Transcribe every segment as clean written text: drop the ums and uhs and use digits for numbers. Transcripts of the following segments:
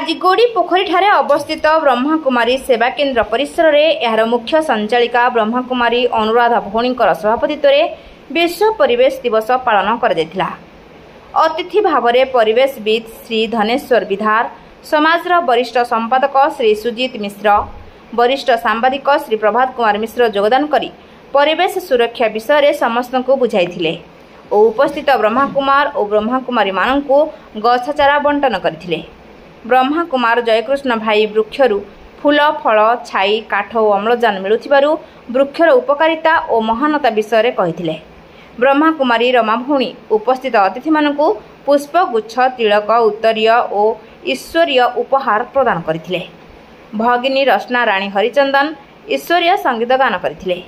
आज गोड़ी पोखरी ठारे अवस्थित ब्रह्मकुमारी सेवा केन्द्र परिसर में यार मुख्य संचालिका ब्रह्मकुमारी अनुराधा भौणी सभापतित्व में विश्व परिवेश दिवस पालन कर अतिथि भाव में परिवेशविद श्री धनेश्वर विधार, समाजर वरिष्ठ संपादक श्री सुजीत मिश्र, वरिष्ठ सांबादिक श्री प्रभात कुमार मिश्र योगदान करी परिवेश सुरक्षा विषय में समस्त को बुझाई और उपस्थित ब्रह्मकुमार और ब्रह्मकुमारी मानू गछचारा बंटन करथिले। ब्रह्मकुमार जयकृष्ण भाई वृक्षरू फूल फल छाई काठ और अम्लजान मिलुथिबारु वृक्षर उपकारिता और महानता विषय में कहिथिले। ब्रह्मकुमारी रमा भौणी उपस्थित अतिथि मानू पुष्पगुच्छ, तिलक, उत्तरीय और ईश्वरीय उपहार प्रदान करथिले। भगिनी रचना राणी हरिचंदन ईश्वरीय संगीत गान करथिले।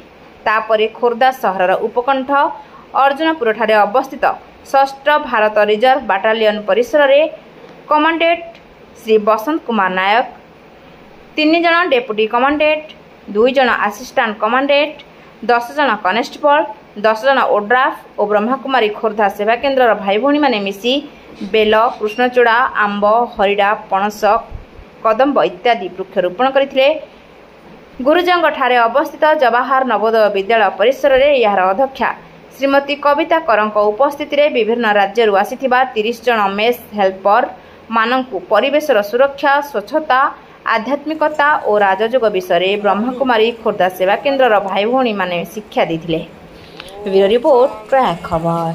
तापरे खोर्धा सहरर उपकंठ अर्जुनपुर ठारे अवस्थित 6ठ भारत रिजर्व बाटालियन परिसर में कमांडेंट श्री बसंत कुमार नायक, 3 जन डेपुटी कमांडेंट, 2 जन असिस्टेंट कमांडेंट, 10 जन कनेस्टेबल, 10 जन ओड्राफ और ब्रह्मकुमारी खोर्धा सेवा केन्द्र भाई भौणी माने मिसी बेल, कृष्णचूड़ा, आंब, हरिडा, पणस, कदम्ब इत्यादि वृक्षरोपण करथिले। गुरुजंग ठारे अवस्थित जवाहर नवोदय विद्यालय परिसर में यार अध्यक्षा श्रीमती कविता करंक उपस्थिति में विभिन्न राज्य आसीथिबा 30 जन मेस हेल्पर मानंकु परिवेशर सुरक्षा, स्वच्छता, आध्यात्मिकता और राजयोग विषय ब्रह्मकुमारी खोर्धा सेवा केन्द्र भाई भौणी माने शिक्षा देथिले। ब्यूरो रिपोर्ट ट्रैक खबर।